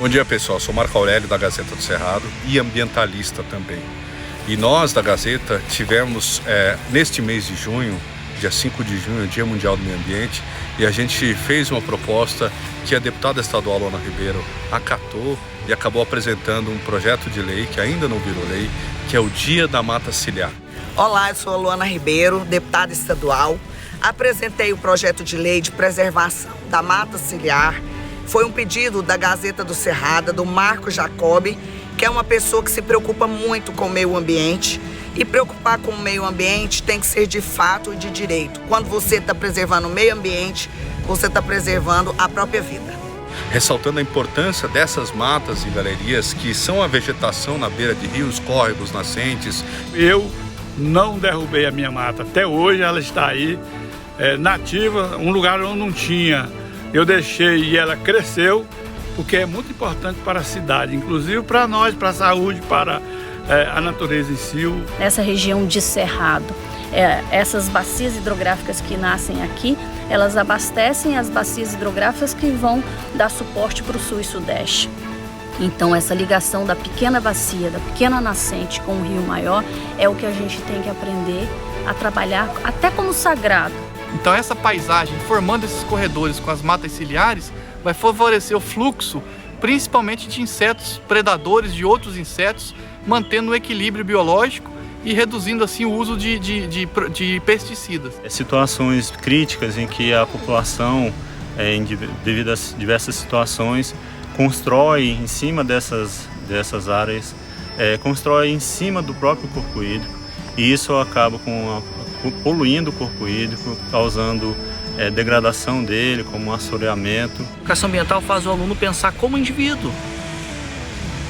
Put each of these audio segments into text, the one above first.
Bom dia, pessoal. Sou Marco Aurélio da Gazeta do Cerrado e ambientalista também. E nós da Gazeta tivemos neste mês de junho, dia 5 de junho, Dia Mundial do Meio Ambiente, e a gente fez uma proposta que a deputada estadual Luana Ribeiro acatou e acabou apresentando um projeto de lei que ainda não virou lei, que é o Dia da Mata Ciliar. Olá, eu sou a Luana Ribeiro, deputada estadual. Apresentei o projeto de lei de preservação da mata ciliar. Foi um pedido da Gazeta do Cerrado, do Marco Jacobi, que é uma pessoa que se preocupa muito com o meio ambiente. E preocupar com o meio ambiente tem que ser de fato e de direito. Quando você está preservando o meio ambiente, você está preservando a própria vida. Ressaltando a importância dessas matas e galerias que são a vegetação na beira de rios, córregos, nascentes. Eu não derrubei a minha mata. Até hoje ela está aí, nativa, um lugar onde não tinha. Eu deixei e ela cresceu, porque é muito importante para a cidade, inclusive para nós, para a saúde, para a natureza em si. Nessa região de Cerrado, essas bacias hidrográficas que nascem aqui, elas abastecem as bacias hidrográficas que vão dar suporte para o sul e sudeste. Então essa ligação da pequena bacia, da pequena nascente com o rio maior, é o que a gente tem que aprender a trabalhar até como sagrado. Então essa paisagem, formando esses corredores com as matas ciliares, vai favorecer o fluxo, principalmente de insetos predadores, de outros insetos, mantendo o equilíbrio biológico e reduzindo assim o uso de pesticidas. Situações críticas em que a população, devido a diversas situações, constrói em cima dessas áreas, constrói em cima do próprio corpo hídrico, e isso acaba poluindo o corpo hídrico, causando degradação dele, como um assoreamento. A educação ambiental faz o aluno pensar como indivíduo.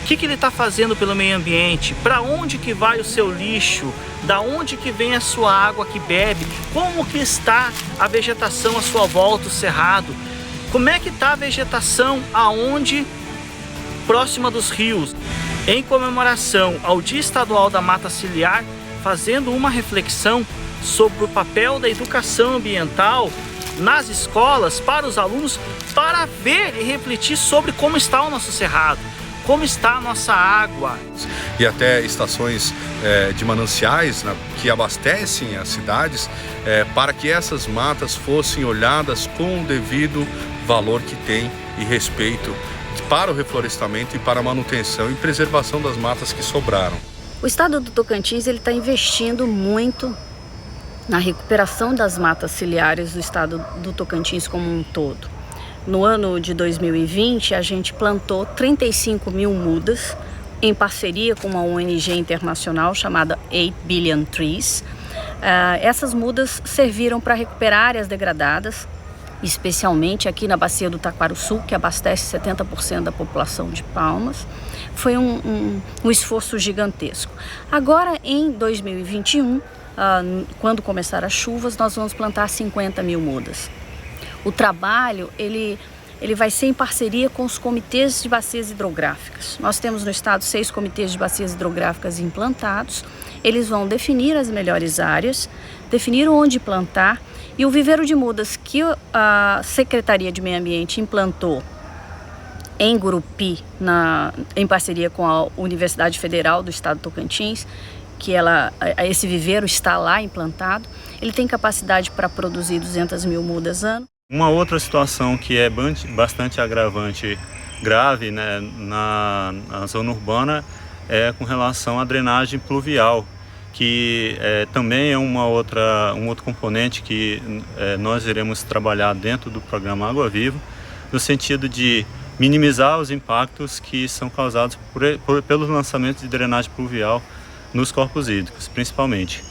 O que ele está fazendo pelo meio ambiente? Para onde que vai o seu lixo? Da onde que vem a sua água que bebe? Como que está a vegetação à sua volta, o cerrado? Como é que está a vegetação aonde? Próxima dos rios. Em comemoração ao Dia Estadual da Mata Ciliar, fazendo uma reflexão sobre o papel da educação ambiental nas escolas para os alunos, para ver e refletir sobre como está o nosso cerrado, como está a nossa água. E até estações de mananciais, né, que abastecem as cidades, para que essas matas fossem olhadas com o devido valor que tem e respeito para o reflorestamento e para a manutenção e preservação das matas que sobraram. O estado do Tocantins está investindo muito na recuperação das matas ciliares do estado do Tocantins como um todo. No ano de 2020, a gente plantou 35 mil mudas em parceria com uma ONG internacional chamada 8 Billion Trees. Essas mudas serviram para recuperar áreas degradadas, especialmente aqui na bacia do Taquarussu, que abastece 70% da população de Palmas. Foi um esforço gigantesco. Agora, em 2021, quando começar as chuvas, nós vamos plantar 50 mil mudas. O trabalho, ele vai ser em parceria com os comitês de bacias hidrográficas. Nós temos no estado 6 comitês de bacias hidrográficas implantados. Eles vão definir as melhores áreas, definir onde plantar, e o viveiro de mudas que a Secretaria de Meio Ambiente implantou em Gurupi, em parceria com a Universidade Federal do Estado do Tocantins, que esse viveiro está lá implantado, ele tem capacidade para produzir 200 mil mudas ano. Uma outra situação que é bastante agravante, grave, né, na zona urbana, é com relação à drenagem pluvial, que também é um outro componente que nós iremos trabalhar dentro do programa Água Viva, no sentido de minimizar os impactos que são causados pelos lançamentos de drenagem pluvial nos corpos hídricos, principalmente.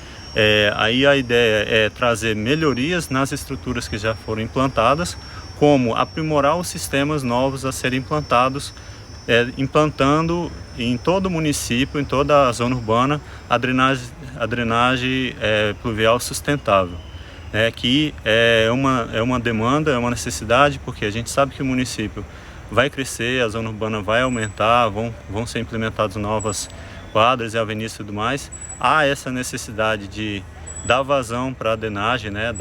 Aí a ideia é trazer melhorias nas estruturas que já foram implantadas, como aprimorar os sistemas novos a serem implantados, implantando em todo o município, em toda a zona urbana, a drenagem pluvial sustentável, que é uma demanda, é uma necessidade, porque a gente sabe que o município vai crescer, a zona urbana vai aumentar, vão ser implementadas novas quadras e avenidas e tudo mais. Há essa necessidade de dar vazão para a drenagem, né,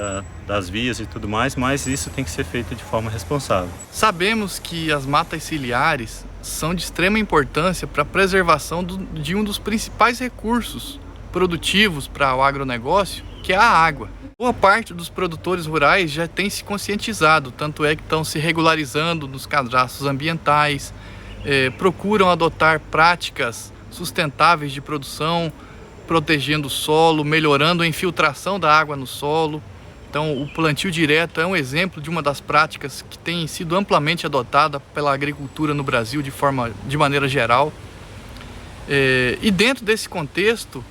das vias e tudo mais, mas isso tem que ser feito de forma responsável. Sabemos que as matas ciliares são de extrema importância para a preservação de um dos principais recursos produtivos para o agronegócio, que é a água. Boa parte dos produtores rurais já tem se conscientizado, tanto é que estão se regularizando nos cadastros ambientais, procuram adotar práticas sustentáveis de produção, protegendo o solo, melhorando a infiltração da água no solo. Então, o plantio direto é um exemplo de uma das práticas que tem sido amplamente adotada pela agricultura no Brasil de maneira geral. E dentro desse contexto,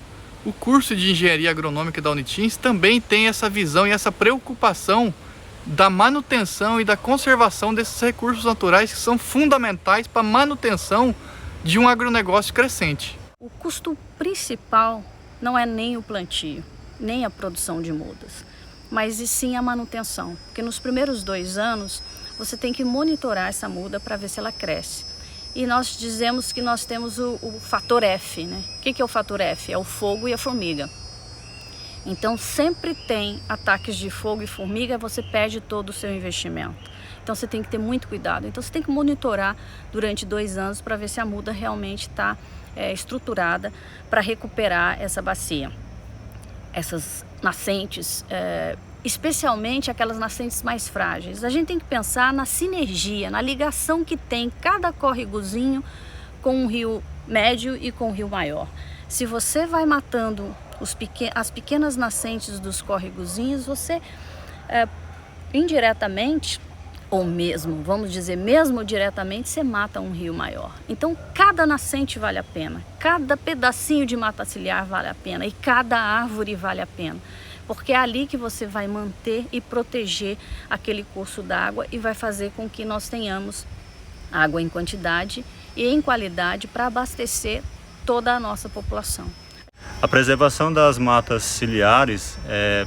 o curso de Engenharia Agronômica da Unitins também tem essa visão e essa preocupação da manutenção e da conservação desses recursos naturais que são fundamentais para a manutenção de um agronegócio crescente. O custo principal não é nem o plantio, nem a produção de mudas, mas e sim a manutenção, porque nos primeiros 2 anos você tem que monitorar essa muda para ver se ela cresce. E nós dizemos que nós temos o fator F, né? O que é o fator F? É o fogo e a formiga. Então sempre tem ataques de fogo e formiga, você perde todo o seu investimento. Então você tem que ter muito cuidado. Então você tem que monitorar durante 2 anos para ver se a muda realmente está estruturada para recuperar essa bacia. Essas nascentes, especialmente aquelas nascentes mais frágeis. A gente tem que pensar na sinergia, na ligação que tem cada córregozinho com um rio médio e com um rio maior. Se você vai matando as pequenas nascentes dos córregozinhos, você indiretamente, ou mesmo, vamos dizer, mesmo diretamente, você mata um rio maior. Então, cada nascente vale a pena, cada pedacinho de mata ciliar vale a pena e cada árvore vale a pena. Porque é ali que você vai manter e proteger aquele curso d'água e vai fazer com que nós tenhamos água em quantidade e em qualidade para abastecer toda a nossa população. A preservação das matas ciliares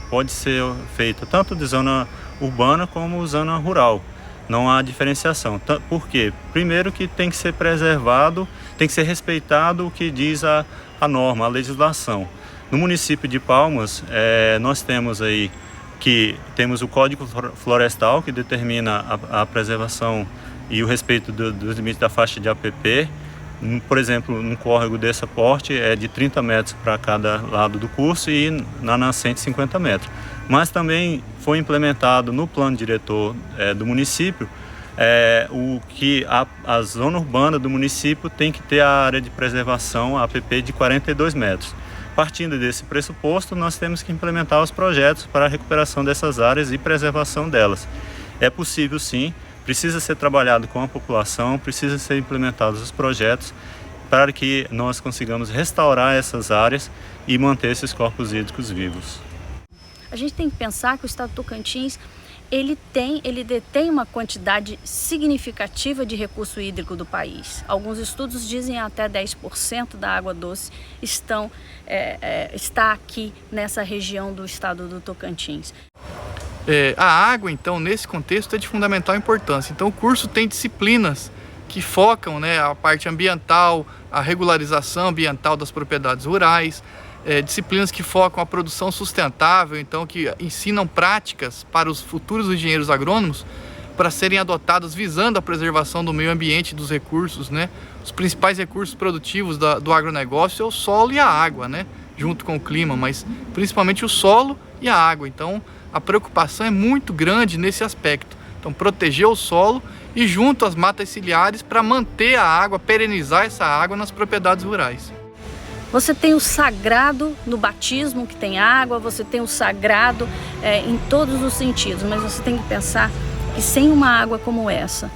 pode ser feita tanto de zona urbana como zona rural. Não há diferenciação. Por quê? Primeiro que tem que ser preservado, tem que ser respeitado o que diz a norma, a legislação. No município de Palmas, nós temos aí o Código Florestal, que determina a preservação e o respeito dos limites da faixa de APP. Por exemplo, num córrego desse porte é de 30 metros para cada lado do curso e na nascente 50 metros. Mas também foi implementado no plano diretor do município a zona urbana do município tem que ter a área de preservação, a APP, de 42 metros. Partindo desse pressuposto, nós temos que implementar os projetos para a recuperação dessas áreas e preservação delas. É possível sim, precisa ser trabalhado com a população, precisa ser implementados os projetos para que nós consigamos restaurar essas áreas e manter esses corpos hídricos vivos. A gente tem que pensar que o estado do Tocantins ele detém uma quantidade significativa de recurso hídrico do país. Alguns estudos dizem até 10% da água doce está aqui nessa região do estado do Tocantins. A água, então, nesse contexto é de fundamental importância. Então o curso tem disciplinas que focam, a parte ambiental, a regularização ambiental das propriedades rurais, disciplinas que focam a produção sustentável, então que ensinam práticas para os futuros engenheiros agrônomos para serem adotadas visando a preservação do meio ambiente e dos recursos, Os principais recursos produtivos do agronegócio é o solo e a água, Junto com o clima, mas principalmente o solo e a água. Então a preocupação é muito grande nesse aspecto. Então proteger o solo e junto às matas ciliares para manter a água, perenizar essa água nas propriedades rurais. Você tem o sagrado no batismo, que tem água, você tem o sagrado em todos os sentidos, mas você tem que pensar que sem uma água como essa,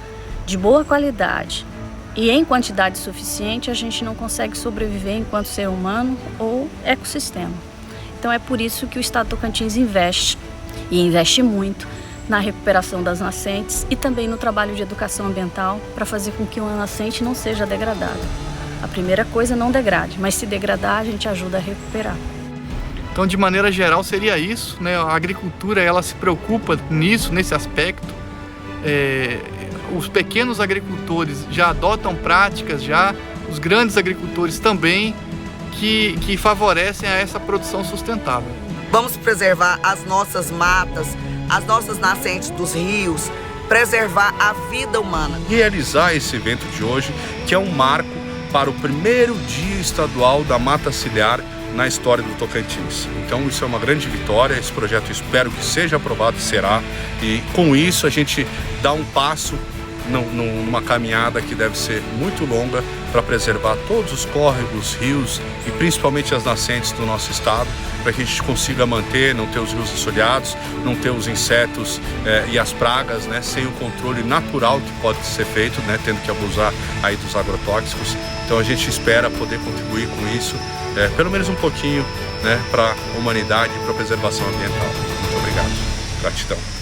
de boa qualidade e em quantidade suficiente, a gente não consegue sobreviver enquanto ser humano ou ecossistema. Então é por isso que o estado do Tocantins investe, e investe muito, na recuperação das nascentes e também no trabalho de educação ambiental para fazer com que uma nascente não seja degradada. A primeira coisa, não degrade, mas se degradar, a gente ajuda a recuperar. Então, de maneira geral, seria isso, A agricultura, ela se preocupa nesse aspecto. Os pequenos agricultores já adotam práticas, os grandes agricultores também, que favorecem a essa produção sustentável. Vamos preservar as nossas matas, as nossas nascentes dos rios, preservar a vida humana. Realizar esse evento de hoje, que é um marco para o primeiro dia estadual da mata ciliar na história do Tocantins. Então isso é uma grande vitória, esse projeto espero que seja aprovado e será, e com isso a gente dá um passo numa caminhada que deve ser muito longa para preservar todos os córregos, rios e principalmente as nascentes do nosso estado, para que a gente consiga manter, não ter os rios assoreados, não ter os insetos e as pragas, né, sem o controle natural que pode ser feito, né, tendo que abusar aí dos agrotóxicos. Então a gente espera poder contribuir com isso, pelo menos um pouquinho, né, para a humanidade e para a preservação ambiental. Muito obrigado. Gratidão.